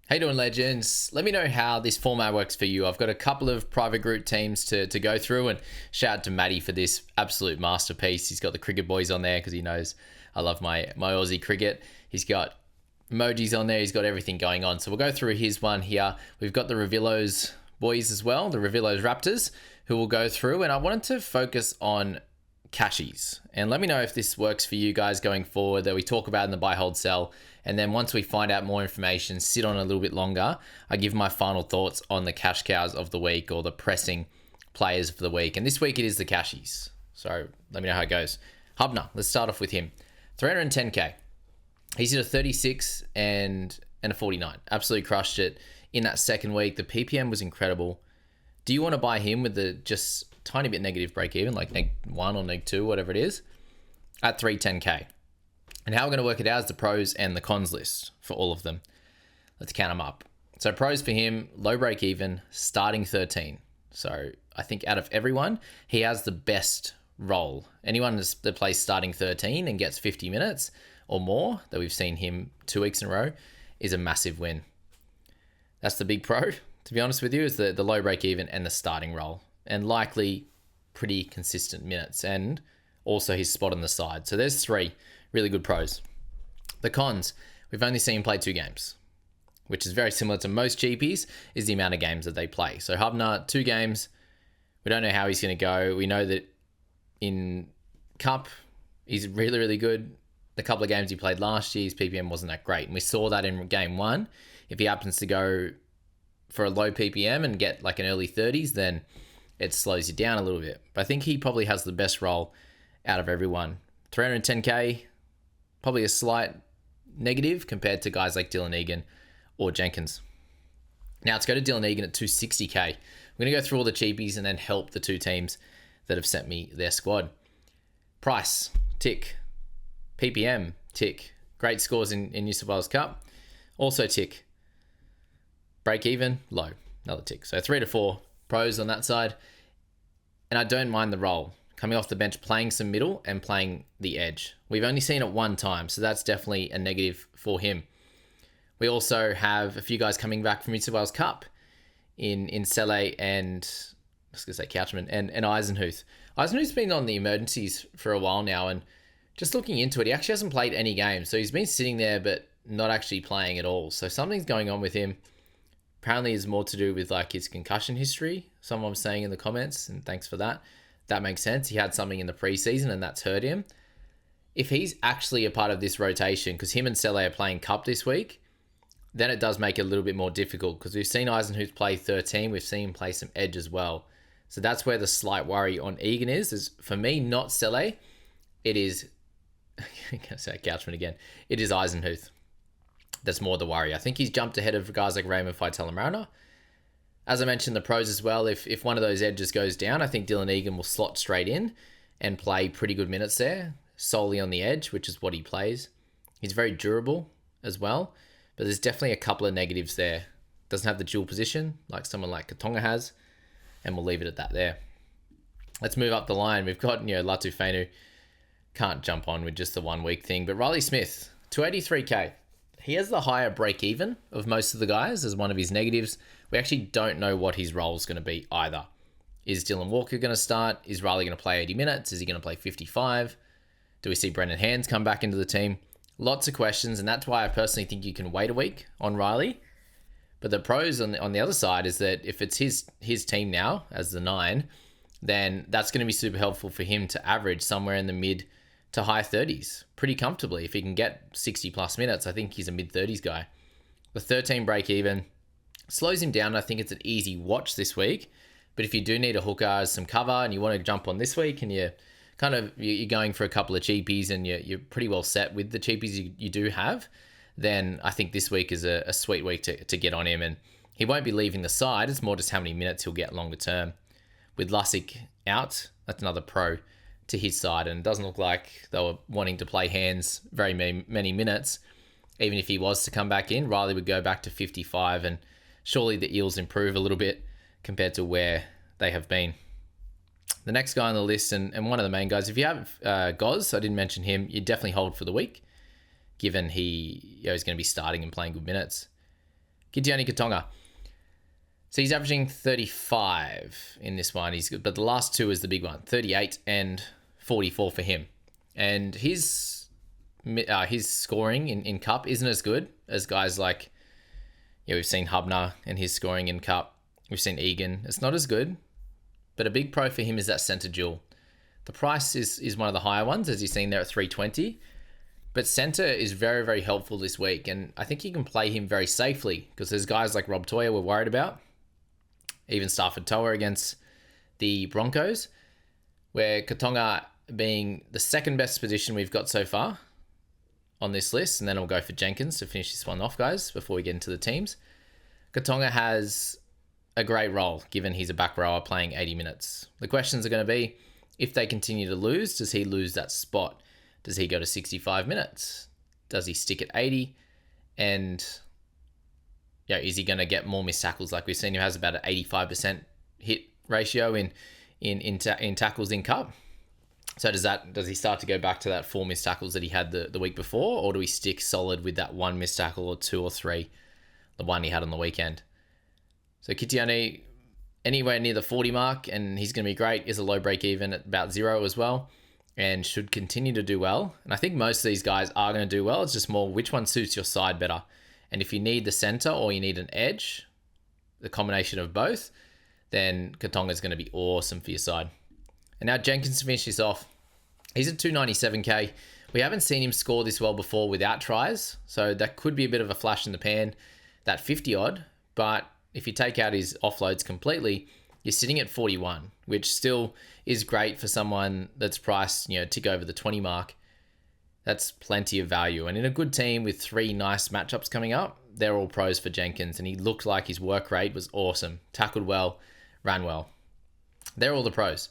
How you doing, legends? Let me know how this format works for you. I've got a couple of private group teams to go through, and shout out to Matty for this absolute masterpiece. He's got the cricket boys on there because he knows I love my Aussie cricket. He's got emojis on there. He's got everything going on. So we'll go through his one here. We've got the Revillos boys as well, the Revillos Raptors, who will go through. And I wanted to focus on cashies. And let me know if this works for you guys going forward, that we talk about in the buy, hold, sell. And then once we find out more information, sit on a little bit longer, I give my final thoughts on the cash cows of the week or the pressing players of the week. And this week it is the cashies. So let me know how it goes. Hubner, let's start off with him. 310k. He's hit a 36 and a 49. Absolutely crushed it in that second week. The PPM was incredible. Do you want to buy him with the just tiny bit negative break even, like neg 1 or neg 2, whatever it is, at 310k? And how we're going to work it out is the pros and the cons list for all of them. Let's count them up. So pros for him, low break even, starting 13. So I think out of everyone, he has the best role. Anyone that plays starting 13 and gets 50 minutes or more, that we've seen him 2 weeks in a row, is a massive win. That's the big pro, to be honest with you, is the low break even and the starting role. And likely pretty consistent minutes, and also his spot on the side. So there's 3 really good pros. The cons, we've only seen him play 2 games, which is very similar to most GPs, is the amount of games that they play. So Hubner, 2 games. We don't know how he's going to go. We know that in Cup, he's really, really good. The couple of games he played last year, his PPM wasn't that great. And we saw that in game 1. If he happens to go for a low PPM and get like an early 30s, then it slows you down a little bit. But I think he probably has the best role out of everyone. 310k, probably a slight negative compared to guys like Dylan Egan or Jenkins. Now let's go to Dylan Egan at 260k. I'm going to go through all the cheapies and then help the 2 teams that have sent me their squad. Price, tick. PPM, tick. Great scores in New South Wales Cup. Also tick. Break even, low. Another tick. So 3 to 4 pros on that side. And I don't mind the role. Coming off the bench, playing some middle and playing the edge. We've only seen it 1 time, so that's definitely a negative for him. We also have a few guys coming back from New South Wales Cup in Selle and, I was going to say Couchman, and Eisenhuth. Eisenhuth's been on the emergencies for a while now, and just looking into it, he actually hasn't played any games. So he's been sitting there, but not actually playing at all. So something's going on with him. Apparently it's more to do with like his concussion history. Someone was saying in the comments, and thanks for that. That makes sense. He had something in the preseason and that's hurt him. If he's actually a part of this rotation, because him and Selle are playing Cup this week, then it does make it a little bit more difficult, because we've seen Eisenhuth play 13. We've seen him play some edge as well. So that's where the slight worry on Egan is for me, not Selle. It is, I'm going to say Couchman again. It is Eisenhuth. That's more the worry. I think he's jumped ahead of guys like Raymond Faitala Mariner. As I mentioned, the pros as well, if one of those edges goes down, I think Dylan Egan will slot straight in and play pretty good minutes there, solely on the edge, which is what he plays. He's very durable as well, but there's definitely a couple of negatives there. Doesn't have the dual position like someone like Katonga has, and we'll leave it at that there. Let's move up the line. We've got, Latu Fainu, can't jump on with just the 1 week thing, but Riley Smith, 283k. He has the higher break even of most of the guys as one of his negatives. We actually don't know what his role is going to be either. Is Dylan Walker going to start? Is Riley going to play 80 minutes? Is he going to play 55? Do we see Brendan Hands come back into the team? Lots of questions, and that's why I personally think you can wait a week on Riley. But the pros on the other side is that if it's his team now as the 9, then that's going to be super helpful for him to average somewhere in the mid to high 30s pretty comfortably. If he can get 60 plus minutes, I think he's a mid 30s guy. The 13 break even slows him down. I think it's an easy watch this week, but if you do need a hooker as some cover and you want to jump on this week and you're going for a couple of cheapies and you're pretty well set with the cheapies you do have, then I think this week is a sweet week to get on him, and he won't be leaving the side. It's more just how many minutes he'll get longer term. With Lussick out, that's another pro to his side, and it doesn't look like they were wanting to play Hands very many minutes. Even if he was to come back in, Riley would go back to 55, and surely the Eels improve a little bit compared to where they have been. The next guy on the list, and one of the main guys, if you have Goz, I didn't mention him, you definitely hold for the week, given he is going to be starting and playing good minutes. Kitiani Katonga. So he's averaging 35 in this one. But the last two is the big one, 38 and 44 for him. And his scoring in Cup isn't as good as guys like, we've seen Hubner and his scoring in Cup. We've seen Egan. It's not as good, but a big pro for him is that centre duel. The price is one of the higher ones, as you've seen there at 320. But centre is very, very helpful this week. And I think you can play him very safely because there's guys like Rob Toya we're worried about. Even Stafford Toa against the Broncos, where Katonga being the second best position we've got so far on this list. And then I'll go for Jenkins to finish this one off, guys, before we get into the teams. Katonga has a great role, given he's a back rower playing 80 minutes. The questions are going to be, if they continue to lose, does he lose that spot? Does he go to 65 minutes? Does he stick at 80? And is he going to get more missed tackles? Like we've seen, he has about an 85% hit ratio in tackles in Cup. So does he start to go back to that 4 missed tackles that he had the week before, or do we stick solid with that 1 missed tackle or 2 or 3, the one he had on the weekend? So Kitiani, anywhere near the 40 mark, and he's going to be great, is a low break even at about 0 as well, and should continue to do well. And I think most of these guys are going to do well. It's just more which one suits your side better. And if you need the center or you need an edge, the combination of both, then Katonga is going to be awesome for your side. And now Jenkins to finish this off. He's at 297k. We haven't seen him score this well before without tries, so that could be a bit of a flash in the pan, that 50 odd. But if you take out his offloads completely, you're sitting at 41, which still is great for someone that's priced, tick over the 20 mark. That's plenty of value. And in a good team with 3 nice matchups coming up, they're all pros for Jenkins. And he looked like his work rate was awesome. Tackled well, ran well. They're all the pros.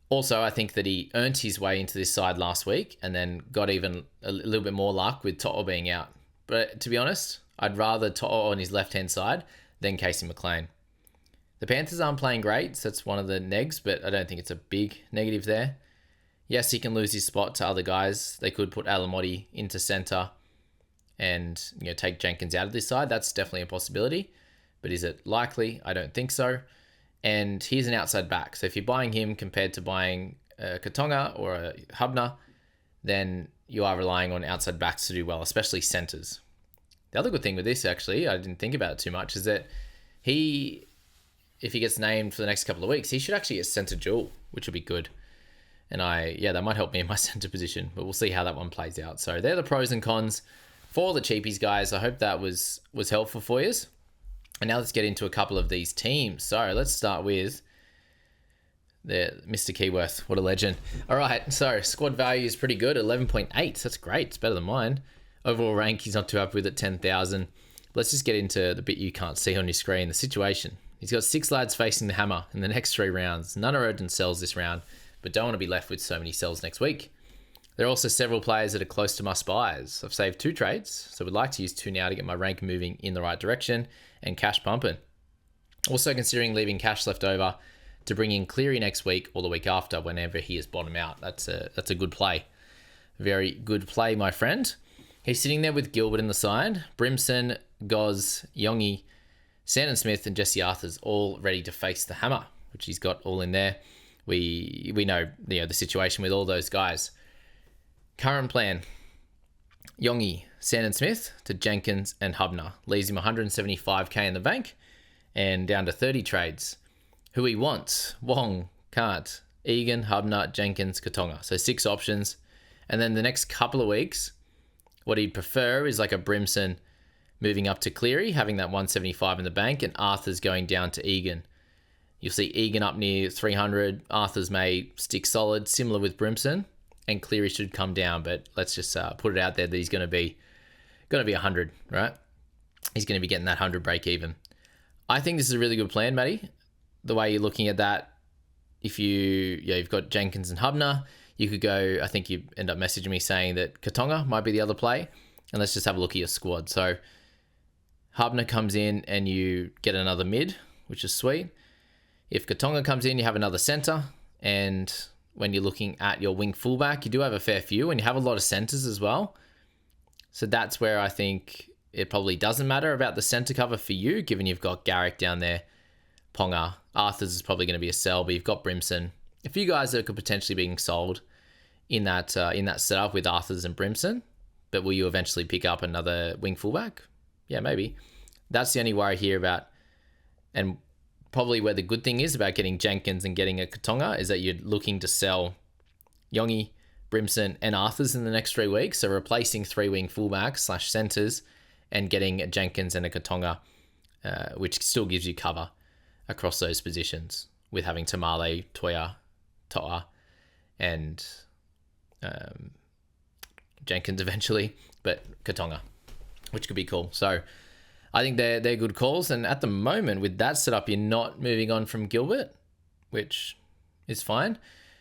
Also, I think that he earned his way into this side last week and then got even a little bit more luck with To'o being out. But to be honest, I'd rather To'o on his left-hand side than Casey McLean. The Panthers aren't playing great, so that's one of the negs, but I don't think it's a big negative there. Yes, he can lose his spot to other guys. They could put Alamotti into centre and take Jenkins out of this side. That's definitely a possibility. But is it likely? I don't think so. And he's an outside back. So if you're buying him compared to buying a Katonga or a Hubner, then you are relying on outside backs to do well, especially centres. The other good thing with this, actually, I didn't think about it too much, is that if he gets named for the next couple of weeks, he should actually get centre dual, which would be good. And that might help me in my centre position, but we'll see how that one plays out. So they're the pros and cons for the cheapies, guys. I hope that was helpful for you. And now let's get into a couple of these teams. So let's start with Mr. Keyworth. What a legend. All right, so squad value is pretty good, 11.8. That's great. It's better than mine. Overall rank, he's not too happy with at 10,000. Let's just get into the bit you can't see on your screen, the situation. He's got 6 lads facing the hammer in the next 3 rounds. None are urgent sells this round, but don't want to be left with so many sells next week. There are also several players that are close to must buys. I've saved 2 trades, so would like to use 2 now to get my rank moving in the right direction and cash pumping. Also considering leaving cash left over to bring in Cleary next week or the week after whenever he is bottom out. That's a good play. Very good play, my friend. He's sitting there with Gilbert in the side, Brimson, Goz, Yongi, Sandon Smith and Jesse Arthur's all ready to face the hammer, which he's got all in there. We know the situation with all those guys. Current plan, Yongi, Sandon Smith to Jenkins and Hubner. Leaves him 175k in the bank and down to 30 trades. Who he wants, Wong, Kant, Egan, Hubner, Jenkins, Katonga. So 6 options. And then the next couple of weeks, what he'd prefer is like a Brimson moving up to Cleary, having that 175 in the bank, and Arthur's going down to Egan. You'll see Egan up near 300. Arthur's may stick solid, similar with Brimson, and Cleary should come down. But let's just put it out there that he's going to be 100, right? He's going to be getting that 100 break even. I think this is a really good plan, Matty. The way you're looking at that, if you've got Jenkins and Hubner, you could go. I think you end up messaging me saying that Katonga might be the other play, and let's just have a look at your squad. So Hubner comes in and you get another mid, which is sweet. If Katonga comes in, you have another center. And when you're looking at your wing fullback, you do have a fair few and you have a lot of centers as well. So that's where I think it probably doesn't matter about the centre cover for you, given you've got Garrick down there, Ponga. Arthurs is probably going to be a sell, but you've got Brimson. A few guys that could potentially be sold in that setup with Arthurs and Brimson, but will you eventually pick up another wing fullback? Yeah, maybe. That's the only worry here about, and probably where the good thing is about getting Jenkins and getting a Katonga is that you're looking to sell Yongi, Brimson, and Arthurs in the next 3 weeks. So replacing 3 wing fullbacks / centres and getting a Jenkins and a Katonga, which still gives you cover across those positions with having Tamale, Toa, and Jenkins eventually, but Katonga, which could be cool. So I think they're good calls. And at the moment, with that setup, you're not moving on from Gilbert, which is fine.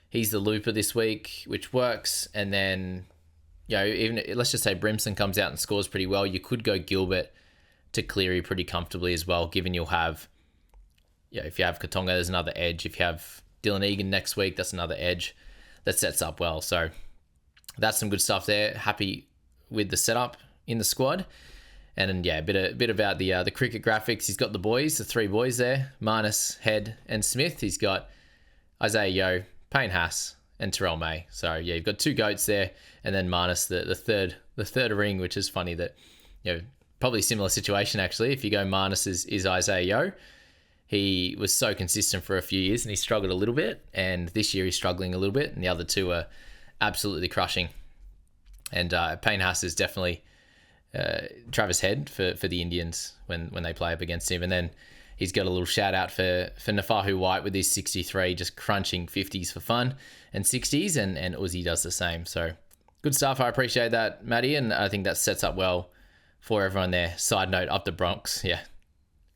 He's the looper this week, which works. And then, even let's just say Brimson comes out and scores pretty well, you could go Gilbert to Cleary pretty comfortably as well, given you'll have, if you have Katonga, there's another edge. If you have Dylan Egan next week, that's another edge that sets up well. So that's some good stuff there. Happy with the setup in the squad. And then, a bit about the cricket graphics. He's got the 3 boys there, Marnus, Head, and Smith. He's got Isaiah Yeo, Payne Haas, and Terrell May. So you've got 2 goats there, and then Marnus, the third ring, which is funny that, probably a similar situation actually. If you go Marnus is Isaiah Yeo. He was so consistent for a few years and he struggled a little bit, and this year he's struggling a little bit, and the other 2 are absolutely crushing. And Payne Haas is definitely Travis Head for the Indians when they play up against him. And then he's got a little shout out for Nafahu White with his 63, just crunching 50s for fun and 60s, and Uzi does the same. So good stuff. I appreciate that, Matty, and I think that sets up well for everyone there. Side note, up the Bronx. Yeah,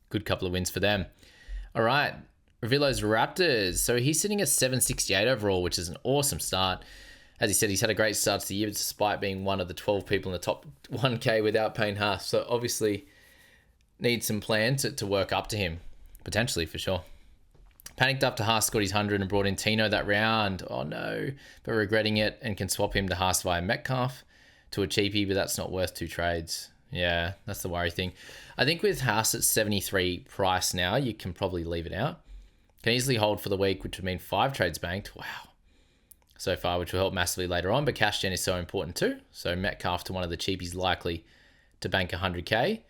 good couple of wins for them. All right, Revilo's Raptors. So he's sitting at 768 overall, which is an awesome start. As he said, he's had a great start to the year despite being one of the 12 people in the top 1K without Payne Haas. So obviously needs some plan to work up to him, potentially for sure. Panicked up to Haas, scored his 100 and brought in Tino that round. Oh no, but regretting it and can swap him to Haas via Metcalf to a cheapie, but that's not worth 2 trades. Yeah, that's the worry thing. I think with Haas at 73 price now, you can probably leave it out. Can easily hold for the week, which would mean 5 trades banked. Wow. So far, which will help massively later on, but cash gen is so important too. So Metcalf to one of the cheapies likely to bank 100k,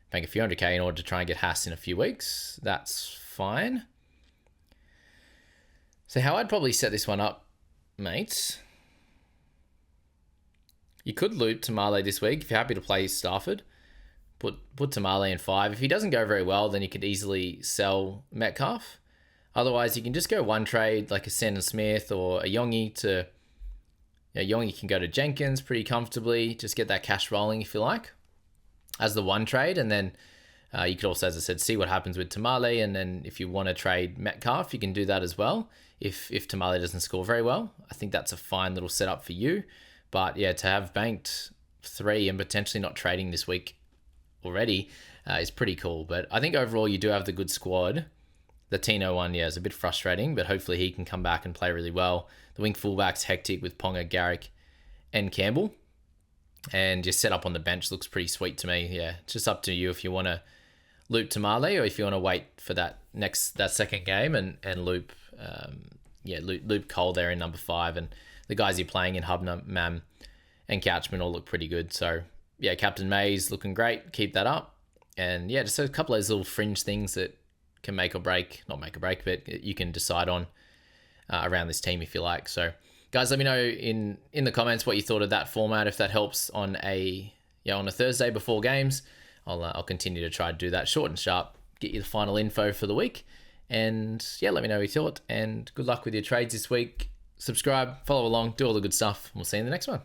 bank a few 100k in order to try and get Haas in a few weeks. That's fine. So how I'd probably set this one up, mates. You could loot Tamale this week if you're happy to play Stafford. Put Tamale in 5. If he doesn't go very well, then you could easily sell Metcalf. Otherwise, you can just go one trade like a Sandon Smith or a Yongi to... Yongi can go to Jenkins pretty comfortably. Just get that cash rolling if you like as the one trade. And then you could also, as I said, see what happens with Tamale. And then if you want to trade Metcalf, you can do that as well. If Tamale doesn't score very well, I think that's a fine little setup for you. But yeah, to have banked 3 and potentially not trading this week already is pretty cool. But I think overall you do have the good squad. The Tino one, is a bit frustrating, but hopefully he can come back and play really well. The wing fullback's hectic with Ponga, Garrick, and Campbell. And just set up on the bench looks pretty sweet to me. Yeah, it's just up to you if you want to loop Tamale or if you want to wait for that second game and loop loop Cole there in number 5. And the guys you're playing in Hubner, Mam, and Couchman all look pretty good. So yeah, Captain May's looking great. Keep that up. And yeah, just a couple of those little fringe things that can make or break, not make or break, but you can decide on around this team if you like. So guys, let me know in the comments what you thought of that format. If that helps on a Thursday before games, I'll continue to try to do that short and sharp, get you the final info for the week. And yeah, let me know what you thought, and good luck with your trades this week. Subscribe, follow along, do all the good stuff. We'll see you in the next one.